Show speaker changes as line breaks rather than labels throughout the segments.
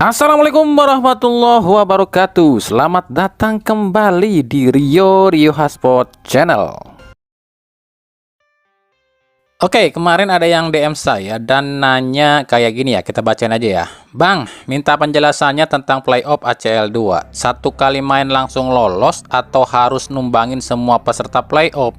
Assalamualaikum warahmatullahi wabarakatuh. Selamat datang kembali di Rio Hotspot Channel. Oke, kemarin ada yang DM saya dan nanya kayak gini ya, kita bacain aja ya. Bang, minta penjelasannya tentang playoff ACL 2. Satu kali main langsung lolos atau harus numbangin semua peserta playoff?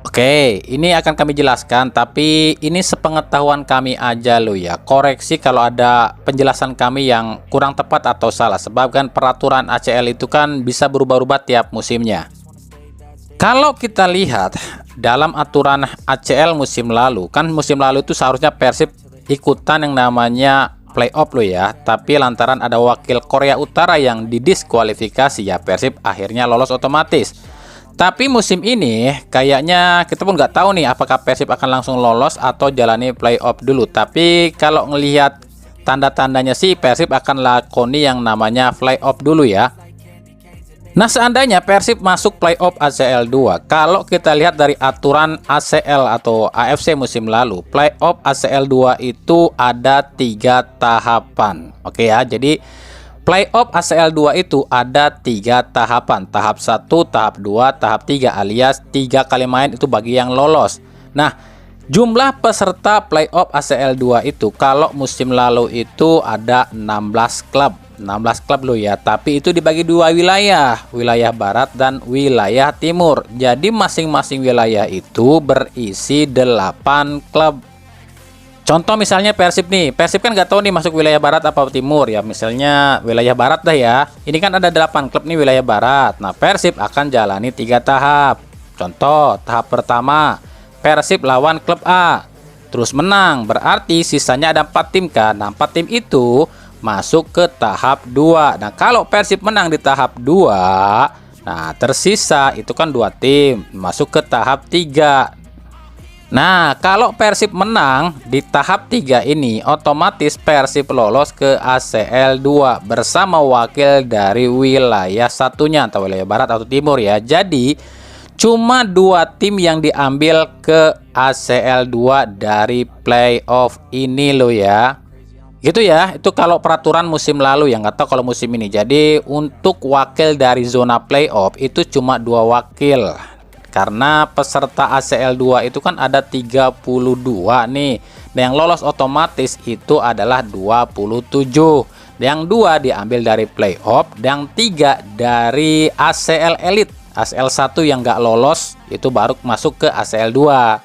Oke, ini akan kami jelaskan, tapi ini sepengetahuan kami aja loh ya. Koreksi kalau ada penjelasan kami yang kurang tepat atau salah, sebab kan peraturan ACL itu kan bisa berubah-ubah tiap musimnya. Kalau kita lihat dalam aturan ACL musim lalu, kan musim lalu itu seharusnya Persib ikutan yang namanya playoff loh ya. Tapi lantaran ada wakil Korea Utara yang didiskualifikasi ya, Persib akhirnya lolos otomatis. Tapi musim ini kayaknya kita pun nggak tahu nih apakah Persib akan langsung lolos atau jalani playoff dulu. Tapi kalau ngelihat tanda-tandanya sih Persib akan lakoni yang namanya playoff dulu ya. Nah, seandainya Persib masuk playoff ACL 2, kalau kita lihat dari aturan ACL atau AFC musim lalu, playoff ACL 2 itu ada 3 tahapan. Oke ya, jadi playoff ACL 2 itu ada 3 tahapan. Tahap 1, tahap 2, tahap 3 alias 3 kali main itu bagi yang lolos. Nah, jumlah peserta playoff ACL 2 itu kalau musim lalu itu ada 16 klub. 16 klub loh ya, tapi itu dibagi 2 wilayah, wilayah barat dan wilayah timur. Jadi masing-masing wilayah itu berisi 8 klub. Contoh misalnya Persib nih, Persib kan nggak tahu nih masuk wilayah barat apa timur ya, misalnya wilayah barat dah ya. Ini kan ada 8 klub nih wilayah barat. Nah, Persib akan jalani 3 tahap. Contoh, tahap pertama, Persib lawan klub A. Terus menang, berarti sisanya ada 4 tim kan. Nah, 4 tim itu masuk ke tahap 2. Nah, kalau Persib menang di tahap 2, nah tersisa itu kan 2 tim masuk ke tahap 3. Nah, kalau Persib menang di tahap 3 ini, otomatis Persib lolos ke ACL 2 bersama wakil dari wilayah satunya, atau wilayah barat atau timur ya. Jadi, cuma 2 tim yang diambil ke ACL 2 dari playoff ini loh ya. Gitu ya, itu kalau peraturan musim lalu ya, nggak tahu kalau musim ini. Jadi, untuk wakil dari zona playoff itu cuma 2 wakil. Karena peserta ACL 2 itu kan ada 32 nih. Nah, yang lolos otomatis itu adalah 27. Yang 2 diambil dari playoff, yang 3 dari ACL Elite. ACL 1 yang nggak lolos itu baru masuk ke ACL 2.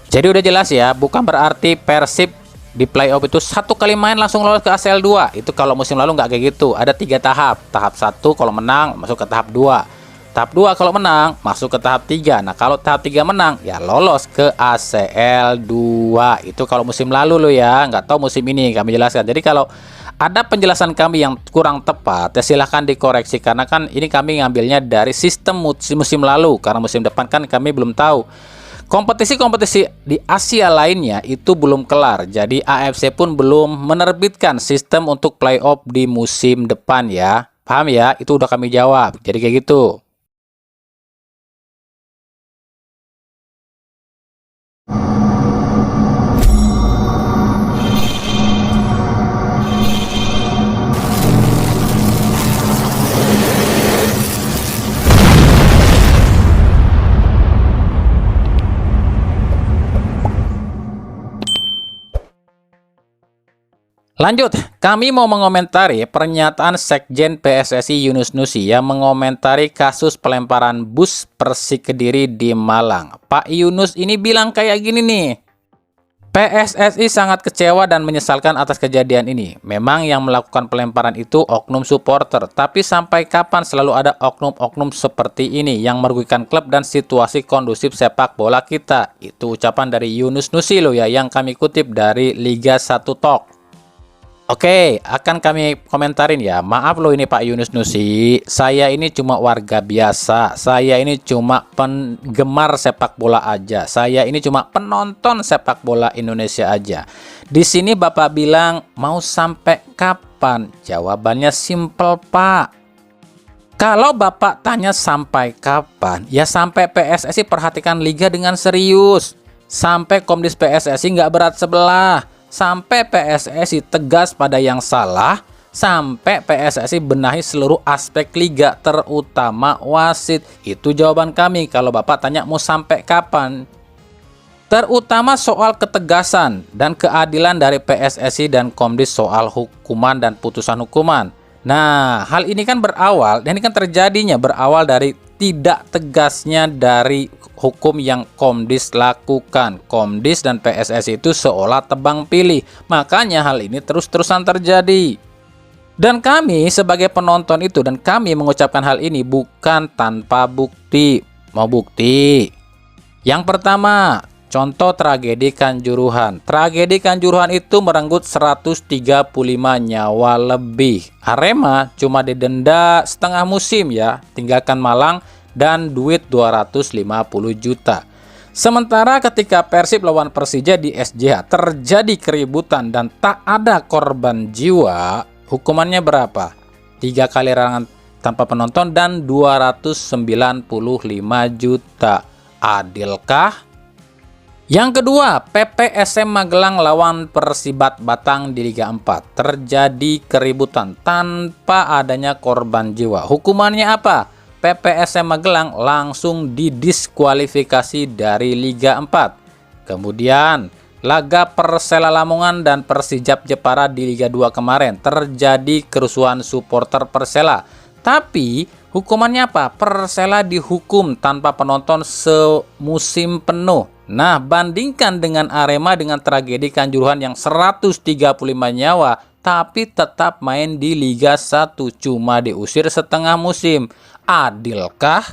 Jadi udah jelas ya, bukan berarti Persib di playoff itu 1 kali main langsung lolos ke ACL 2. Itu kalau musim lalu nggak kayak gitu. Ada 3 tahap. Tahap 1 kalau menang masuk ke tahap 2. Tahap 2 kalau menang masuk ke tahap 3. Nah, kalau tahap 3 menang ya lolos ke ACL 2. Itu kalau musim lalu loh ya. Nggak tahu musim ini kami jelaskan. Jadi kalau ada penjelasan kami yang kurang tepat ya silahkan dikoreksi. Karena kan ini kami ngambilnya dari sistem musim lalu. Karena musim depan kan kami belum tahu. Kompetisi-kompetisi di Asia lainnya itu belum kelar. Jadi AFC pun belum menerbitkan sistem untuk playoff di musim depan ya. Paham ya? Itu udah kami jawab. Jadi kayak gitu. Lanjut, kami mau mengomentari pernyataan Sekjen PSSI Yunus Nusi yang mengomentari kasus pelemparan bus Persik Kediri di Malang. Pak Yunus ini bilang kayak gini nih. PSSI sangat kecewa dan menyesalkan atas kejadian ini. Memang yang melakukan pelemparan itu oknum supporter, tapi sampai kapan selalu ada oknum-oknum seperti ini yang merugikan klub dan situasi kondusif sepak bola kita. Itu ucapan dari Yunus Nusi loh ya, yang kami kutip dari Liga 1 Talk. Oke, akan kami komentarin ya. Maaf loh ini Pak Yunus Nusi, saya ini cuma warga biasa. Saya ini cuma penggemar sepak bola aja. Saya ini cuma penonton sepak bola Indonesia aja. Di sini Bapak bilang mau sampai kapan? Jawabannya simple, Pak. Kalau Bapak tanya sampai kapan, ya sampai PSSI perhatikan liga dengan serius. Sampai Komdis PSSI nggak berat sebelah. Sampai PSSI tegas pada yang salah, sampai PSSI benahi seluruh aspek liga, terutama wasit. Itu jawaban kami. Kalau Bapak tanya mau sampai kapan? Terutama soal ketegasan dan keadilan dari PSSI dan Komdis soal hukuman dan putusan hukuman. Nah, hal ini kan berawal, dan ini kan terjadinya berawal dari tidak tegasnya dari hukum yang Komdis lakukan. Komdis dan PSSI itu seolah tebang pilih. Makanya hal ini terus-terusan terjadi. Dan kami sebagai penonton itu, dan kami mengucapkan hal ini bukan tanpa bukti. Mau bukti? Yang pertama, contoh tragedi Kanjuruhan. Tragedi Kanjuruhan itu merenggut 135 nyawa lebih. Arema cuma didenda setengah musim ya, tinggalkan Malang, dan duit 250 juta. Sementara ketika Persib lawan Persija di SJH terjadi keributan dan tak ada korban jiwa, hukumannya berapa? 3 kali larangan tanpa penonton dan 295 juta. Adilkah? Yang kedua, PPSM Magelang lawan Persibat Batang di Liga 4. Terjadi keributan tanpa adanya korban jiwa. Hukumannya apa? PPSM Magelang langsung didiskualifikasi dari Liga 4. Kemudian, laga Persela Lamongan dan Persijap Jepara di Liga 2 kemarin terjadi kerusuhan supporter Persela. Tapi hukumannya apa? Persela dihukum tanpa penonton semusim penuh. Nah, bandingkan dengan Arema dengan tragedi Kanjuruhan yang 135 nyawa, tapi tetap main di Liga 1, cuma diusir setengah musim. Adilkah?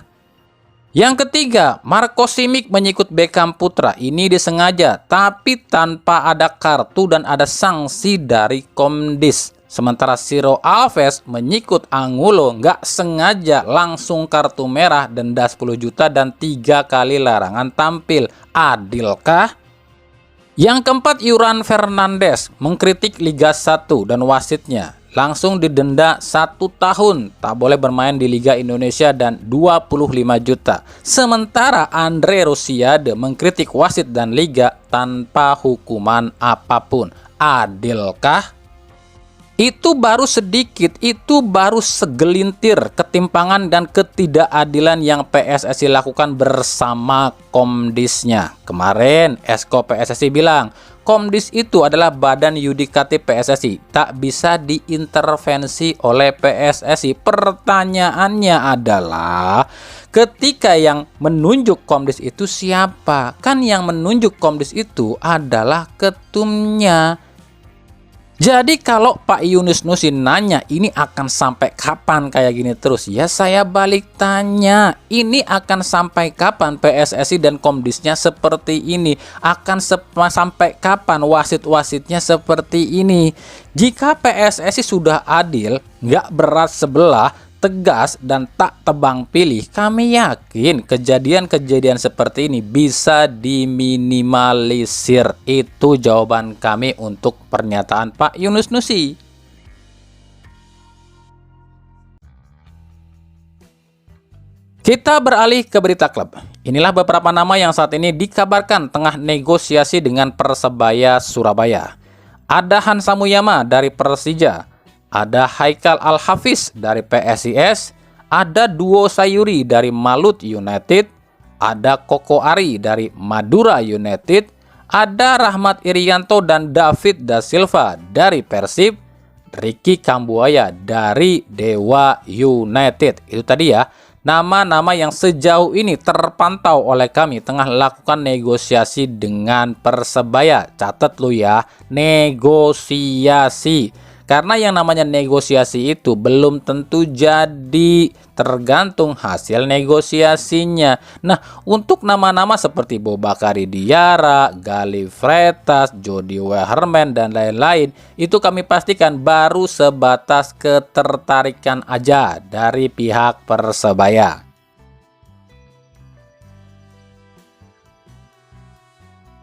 Yang ketiga, Marco Simic menyikut Beckham Putra. Ini disengaja, tapi tanpa ada kartu dan ada sanksi dari Komdis. Sementara Ciro Alves menyikut Angulo nggak sengaja, langsung kartu merah, denda 10 juta dan 3 kali larangan tampil. Adilkah? Yang keempat, Yuran Fernandes mengkritik Liga 1 dan wasitnya. Langsung didenda 1 tahun, tak boleh bermain di Liga Indonesia dan 25 juta. Sementara Andre Rosiade mengkritik wasit dan liga tanpa hukuman apapun. Adilkah? Itu baru sedikit, itu baru segelintir ketimpangan dan ketidakadilan yang PSSI lakukan bersama Komdisnya. Kemarin Esko PSSI bilang, Komdis itu adalah badan yudikatif PSSI, tak bisa diintervensi oleh PSSI. Pertanyaannya adalah, ketika yang menunjuk Komdis itu siapa? Kan yang menunjuk Komdis itu adalah ketumnya. Jadi kalau Pak Yunus Nusi nanya ini akan sampai kapan kayak gini terus, ya saya balik tanya, ini akan sampai kapan PSSI dan Komdisnya seperti ini? Akan sampai kapan wasit-wasitnya seperti ini? Jika PSSI sudah adil, nggak berat sebelah, tegas dan tak tebang pilih, kami yakin kejadian-kejadian seperti ini bisa diminimalisir. Itu jawaban kami untuk pernyataan Pak Yunus Nusi. Kita beralih ke berita klub. Inilah beberapa nama yang saat ini dikabarkan tengah negosiasi dengan Persebaya Surabaya. Ada Hansa Muyama dari Persija, ada Haikal Al-Hafiz dari PSIS, ada Duo Sayuri dari Malut United, ada Koko Ari dari Madura United, ada Rahmat Irianto dan David Da Silva dari Persib, Ricky Kambuaya dari Dewa United. Itu tadi ya, nama-nama yang sejauh ini terpantau oleh kami tengah lakukan negosiasi dengan Persebaya. Catat lu ya, negosiasi. Karena yang namanya negosiasi itu belum tentu jadi, tergantung hasil negosiasinya. Nah, untuk nama-nama seperti Bobakari Diarra, Galih Fretas, Jody Weherman, dan lain-lain, itu kami pastikan baru sebatas ketertarikan aja dari pihak Persebaya.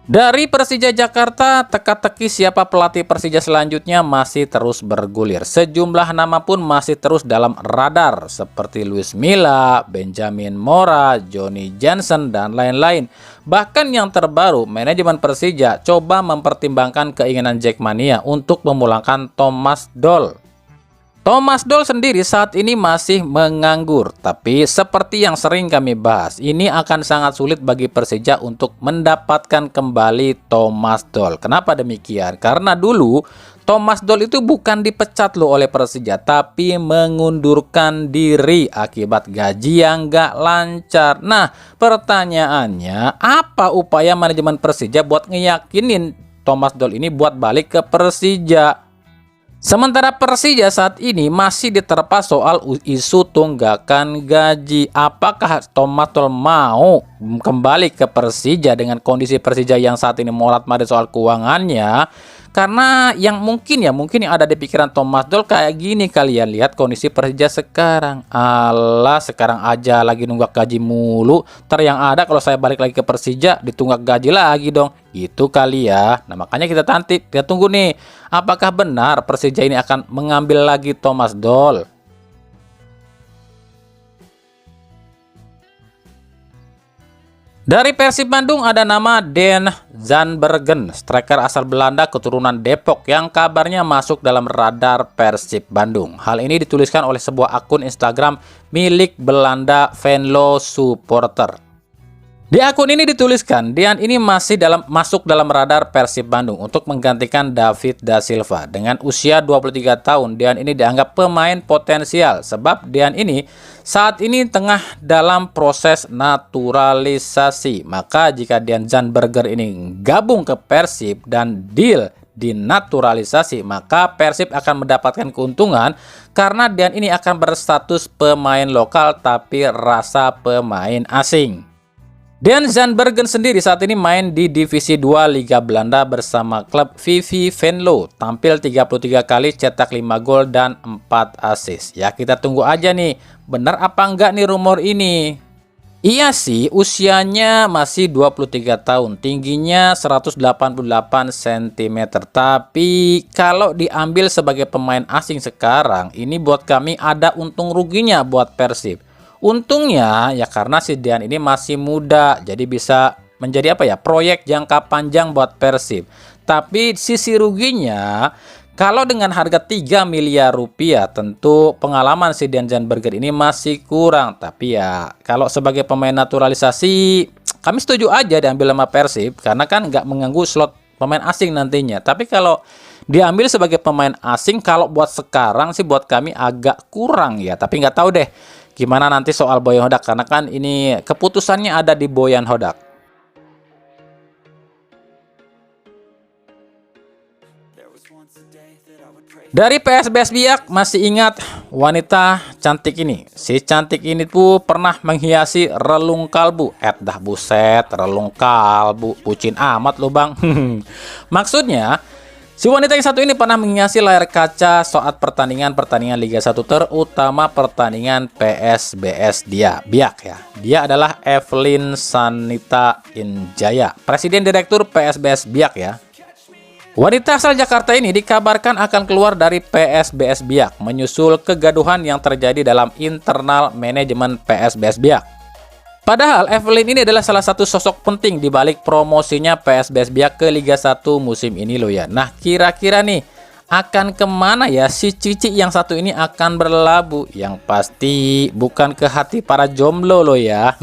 Dari Persija Jakarta, teka-teki siapa pelatih Persija selanjutnya masih terus bergulir. Sejumlah nama pun masih terus dalam radar, seperti Luis Milla, Benjamin Mora, Johnny Jensen, dan lain-lain. Bahkan yang terbaru, manajemen Persija coba mempertimbangkan keinginan Jackmania untuk memulangkan Thomas Doll. Thomas Doll sendiri saat ini masih menganggur, tapi seperti yang sering kami bahas, ini akan sangat sulit bagi Persija untuk mendapatkan kembali Thomas Doll. Kenapa demikian? Karena dulu Thomas Doll itu bukan dipecat loh oleh Persija, tapi mengundurkan diri akibat gaji yang gak lancar. Nah, pertanyaannya, apa upaya manajemen Persija buat ngeyakinin Thomas Doll ini buat balik ke Persija? Sementara Persija saat ini masih diterpa soal isu tunggakan gaji. Apakah Thomas Doll mau kembali ke Persija dengan kondisi Persija yang saat ini morat-marit soal keuangannya? Karena yang mungkin yang ada di pikiran Thomas Doll kayak gini, kalian lihat kondisi Persija sekarang. Alah, sekarang aja lagi nunggak gaji mulu. Ntar yang ada kalau saya balik lagi ke Persija ditunggak gaji lagi dong. Itu kali ya. Nah, makanya kita tunggu nih. Apakah benar Persija ini akan mengambil lagi Thomas Doll? Dari Persib Bandung ada nama Den Zandbergen, striker asal Belanda keturunan Depok yang kabarnya masuk dalam radar Persib Bandung. Hal ini dituliskan oleh sebuah akun Instagram milik Belanda Venlo Supporter. Di akun ini dituliskan, Dean ini masuk dalam radar Persib Bandung untuk menggantikan David da Silva. Dengan usia 23 tahun, Dean ini dianggap pemain potensial sebab Dean ini saat ini tengah dalam proses naturalisasi. Maka jika Dean Zandbergen ini gabung ke Persib dan deal dinaturalisasi, maka Persib akan mendapatkan keuntungan karena Dean ini akan berstatus pemain lokal tapi rasa pemain asing. Den Zandbergen sendiri saat ini main di Divisi 2 Liga Belanda bersama klub VV Venlo. Tampil 33 kali, cetak 5 gol dan 4 assist. Ya, kita tunggu aja nih, benar apa enggak nih rumor ini? Iya sih, usianya masih 23 tahun, tingginya 188 cm. Tapi kalau diambil sebagai pemain asing sekarang, ini buat kami ada untung ruginya buat Persib. Untungnya ya karena si Dean ini masih muda, jadi bisa menjadi proyek jangka panjang buat Persib. Tapi sisi ruginya, kalau dengan harga 3 miliar rupiah tentu pengalaman si Dean Zandbergen ini masih kurang. Tapi ya kalau sebagai pemain naturalisasi kami setuju aja diambil sama Persib karena kan nggak mengganggu slot pemain asing nantinya. Tapi kalau diambil sebagai pemain asing, kalau buat sekarang sih buat kami agak kurang ya. Tapi nggak tahu deh gimana nanti soal Boyan Hodak, karena kan ini keputusannya ada di Boyan Hodak. Dari PSBS Biak masih ingat wanita cantik ini. Si cantik ini tuh pernah menghiasi relung kalbu. Dah buset, relung kalbu, bucin amat lo bang. Maksudnya si wanita yang satu ini pernah menghiasi layar kaca saat pertandingan Liga 1 terutama pertandingan PSBS Biak ya. Dia adalah Evelyn Sanita Injaya, Presiden Direktur PSBS Biak ya. Wanita asal Jakarta ini dikabarkan akan keluar dari PSBS Biak menyusul kegaduhan yang terjadi dalam internal manajemen PSBS Biak. Padahal Evelyn ini adalah salah satu sosok penting di balik promosinya PSBS Biak ke Liga 1 musim ini loh ya. Nah, kira-kira nih akan kemana ya si Cici yang satu ini akan berlabuh? Yang pasti bukan ke hati para jomblo loh ya.